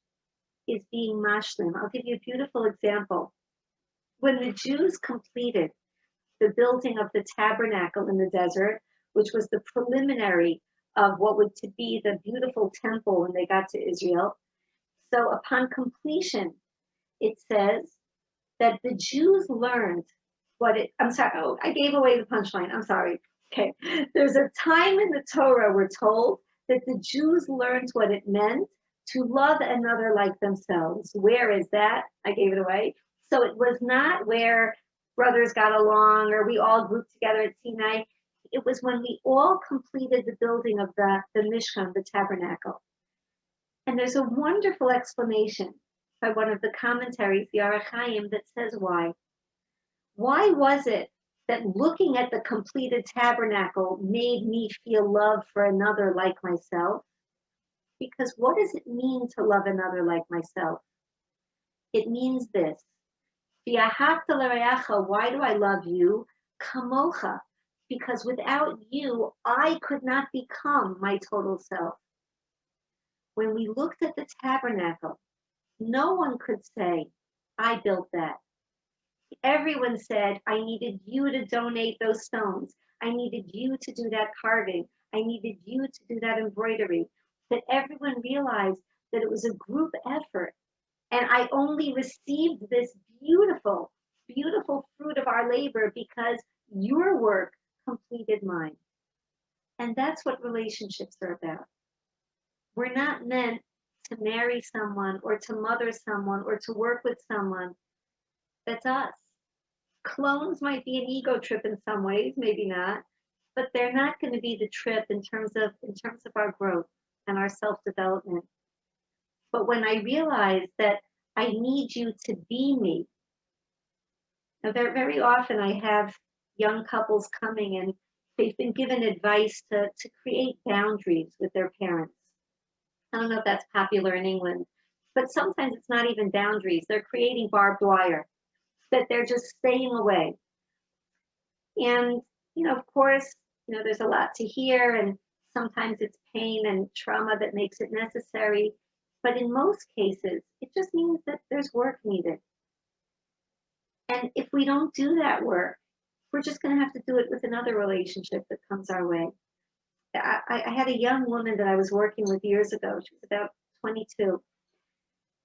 is being mashlim. I'll give you a beautiful example. When the Jews completed the building of the tabernacle in the desert, which was the preliminary of what would to be the beautiful temple when they got to Israel. So upon completion, it says that the Jews learned I'm sorry, oh, I gave away the punchline, I'm sorry. Okay, there's a time in the Torah we're told that the Jews learned what it meant to love another like themselves. Where is that? I gave it away. So it was not where brothers got along or we all grouped together at Sinai. It was when we all completed the building of the Mishkan, the tabernacle. And there's a wonderful explanation by one of the commentaries, the Arach Chaim, that says why. Why was it that looking at the completed tabernacle made me feel love for another like myself? Because what does it mean to love another like myself? It means this. Why do I love you? Kamocha. Because without you, I could not become my total self. When we looked at the tabernacle, no one could say, I built that. Everyone said, I needed you to donate those stones. I needed you to do that carving. I needed you to do that embroidery. That everyone realized that it was a group effort. And I only received this beautiful, beautiful fruit of our labor because your work completed mine. And that's what relationships are about. We're not meant to marry someone or to mother someone or to work with someone. That's us. Clones might be an ego trip in some ways, maybe not, but they're not going to be the trip in terms of our growth and our self-development. But when I realized that I need you to be me, now very often I have young couples coming and they've been given advice to create boundaries with their parents. I don't know if that's popular in England, but sometimes it's not even boundaries. They're creating barbed wire, that they're just staying away. And, of course, there's a lot to hear, and sometimes it's pain and trauma that makes it necessary. But in most cases, it just means that there's work needed. And if we don't do that work, we're just going to have to do it with another relationship that comes our way. I had a young woman that I was working with years ago. She was about 22.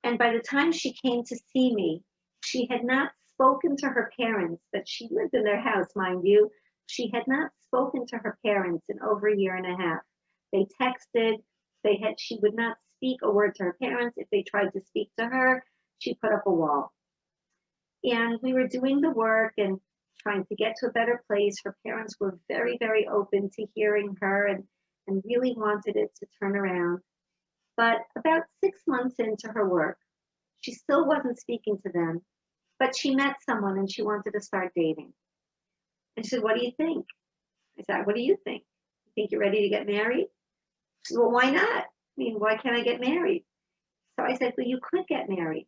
And by the time she came to see me, she had not spoken to her parents, that she lived in their house, mind you. She had not spoken to her parents in over a year and a half. They texted, she would not speak a word to her parents. If they tried to speak to her, she put up a wall. And we were doing the work and trying to get to a better place. Her parents were very, very open to hearing her and really wanted it to turn around. But about 6 months into her work, she still wasn't speaking to them, but she met someone and she wanted to start dating. And she said, what do you think? I said, what do you think? You think you're ready to get married? She said, well, why not? Why can't I get married? So I said, well, you could get married.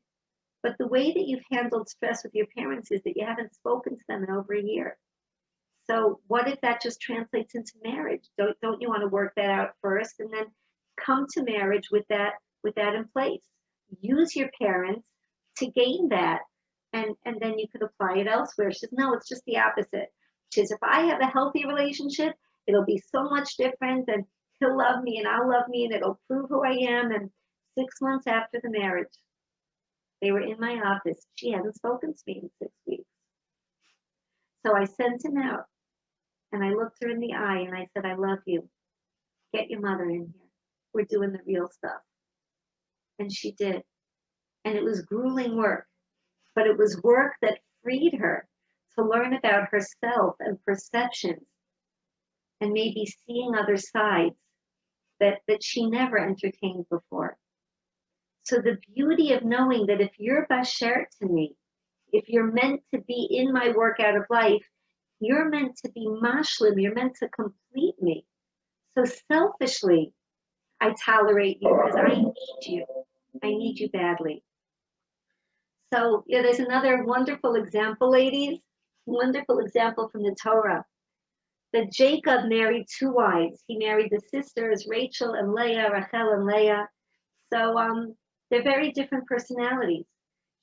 But the way that you've handled stress with your parents is that you haven't spoken to them in over a year. So what if that just translates into marriage? Don't you want to work that out first and then come to marriage with that with that in place. Use your parents to gain that, and then you could apply it elsewhere. She says, no, it's just the opposite. She says, if I have a healthy relationship, it'll be so much different, and he'll love me and I'll love me, and it'll prove who I am. And 6 months after the marriage, they were in my office. She hadn't spoken to me in 6 weeks. So I sent him out, and I looked her in the eye and I said, I love you. Get your mother in here. We're doing the real stuff. And she did. And it was grueling work, but it was work that freed her to learn about herself and perceptions, and maybe seeing other sides that she never entertained before. So the beauty of knowing that if you're basher to me, if you're meant to be in my work out of life, you're meant to be mashlim, you're meant to complete me. So selfishly, I tolerate you because I need you. I need you badly. So there's another wonderful example, ladies, wonderful example from the Torah. That Jacob married 2 wives. He married the sisters, Rachel and Leah, Rachel and Leah. So they're very different personalities.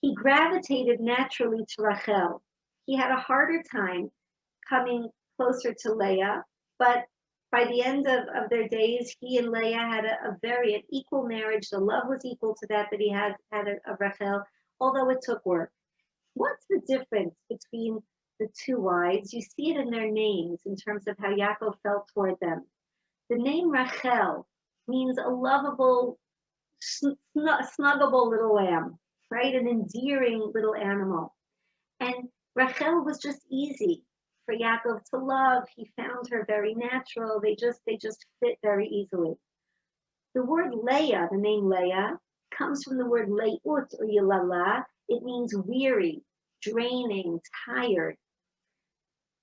He gravitated naturally to Rachel. He had a harder time coming closer to Leah, but by the end of their days, he and Leah had an equal marriage. The love was equal to that he had of Rachel, although it took work. What's the difference between the 2 wives? You see it in their names in terms of how Yaakov felt toward them. The name Rachel means a lovable, snuggable little lamb, right? An endearing little animal. And Rachel was just easy for Yaakov to love. He found her very natural. They just fit very easily. The word Leah, the name Leah, comes from the word le'ut or yilala. It means weary, draining, tired.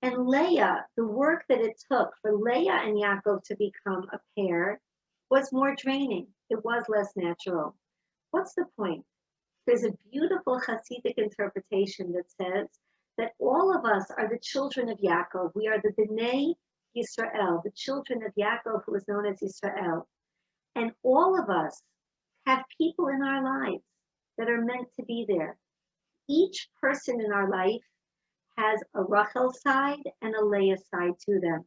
And Leah, the work that it took for Leah and Yaakov to become a pair was more draining. It was less natural. What's the point? There's a beautiful Hasidic interpretation that says that all of us are the children of Yaakov. We are the Bnei Yisrael, the children of Yaakov, who is known as Yisrael. And all of us have people in our lives that are meant to be there. Each person in our life has a Rachel side and a Leah side to them.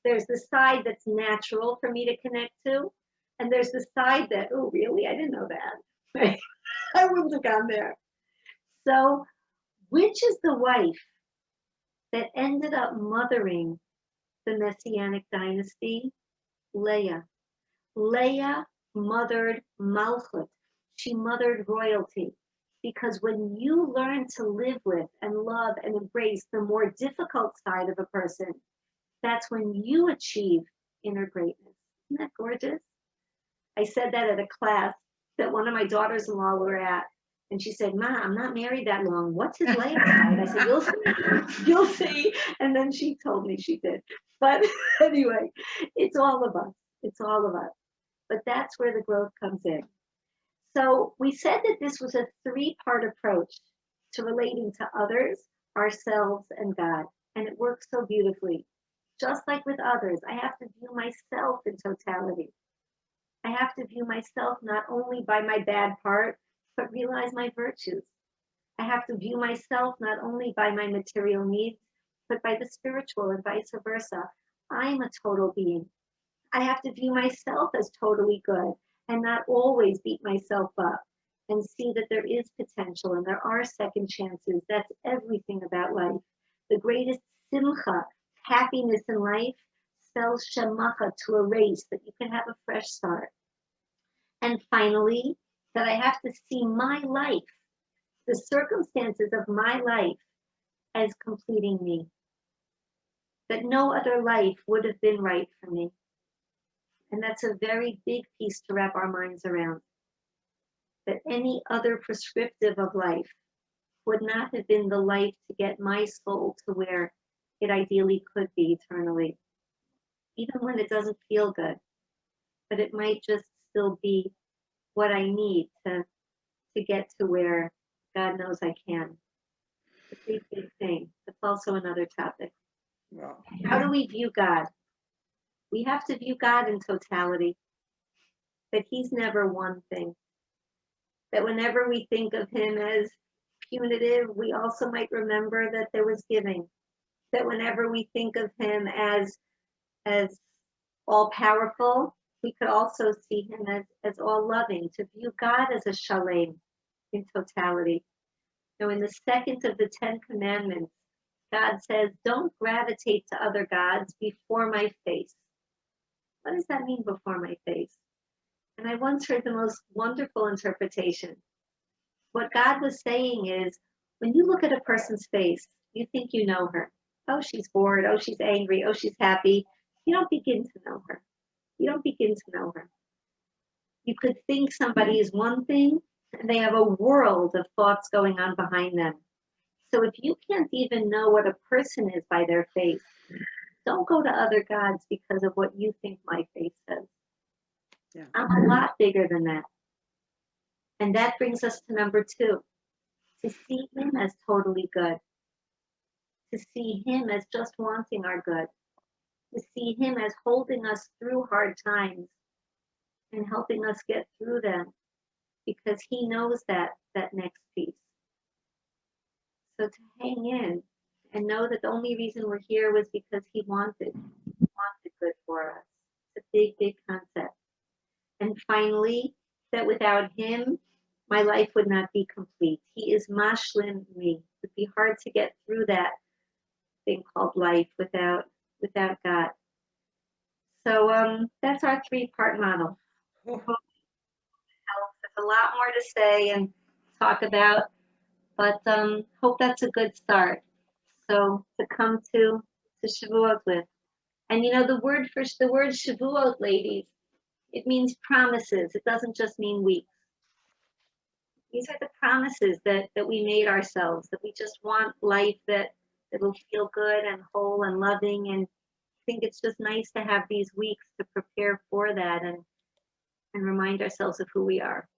There's the side that's natural for me to connect to, and there's the side that, oh, really? I didn't know that. I wouldn't have gone there. So, which is the wife that ended up mothering the Messianic dynasty? Leah. Leah mothered Malchut. She mothered royalty. Because when you learn to live with and love and embrace the more difficult side of a person, that's when you achieve inner greatness. Isn't that gorgeous? I said that at a class that one of my daughters-in-law were at, and she said, Ma, I'm not married that long. What's his Leah side? I said, you'll see. You'll see. And then she told me she did. But anyway, it's all of us. It's all of us. But that's where the growth comes in. So we said that this was a 3-part approach to relating to others, ourselves, and God. And it works so beautifully. Just like with others, I have to view myself in totality. I have to view myself not only by my bad part, but realize my virtues. I have to view myself not only by my material needs, but by the spiritual, and vice versa. I'm a total being. I have to view myself as totally good and not always beat myself up, and see that there is potential and there are second chances. That's everything about life. The greatest simcha, happiness in life, spells shemacha, to erase, that you can have a fresh start. And finally, that I have to see my life, the circumstances of my life, as completing me. That no other life would have been right for me. And that's a very big piece to wrap our minds around. That any other prescriptive of life would not have been the life to get my soul to where it ideally could be eternally. Even when it doesn't feel good. But it might just still be what I need to get to where God knows I can. It's a big, big thing. It's also another topic. Wow. How do we view God? We have to view God in totality. that he's never one thing. That whenever we think of him as punitive, we also might remember that there was giving. That whenever we think of him as all powerful, we could also see him as all loving, to view God as a shalom in totality. Now, in the second of the 10 commandments, God says, don't gravitate to other gods before my face. What does that mean, before my face? And I once heard the most wonderful interpretation. What God was saying is, when you look at a person's face, you think you know her. Oh, she's bored. Oh, she's angry. Oh, she's happy. You don't begin to know her. You don't begin to know her. You could think somebody is one thing, and they have a world of thoughts going on behind them. So if you can't even know what a person is by their face, don't go to other gods because of what you think my face says. Yeah. I'm a lot bigger than that. And that brings us to number 2, to see him as totally good, to see him as just wanting our good, to see him as holding us through hard times and helping us get through them, because he knows that next piece. So to hang in and know that the only reason we're here was because he wanted good for us. It's a big, big concept. And finally, that without him, my life would not be complete. He is mashlim me. It would be hard to get through that thing called life without God. So that's our 3-part model. There's a lot more to say and talk about, but hope that's a good start. So to come to Shavuot with. And you know, the word Shavuot, ladies, it means promises. It doesn't just mean weeks. These are the promises that we made ourselves, that we just want life that will feel good and whole and loving. And I think it's just nice to have these weeks to prepare for that and remind ourselves of who we are.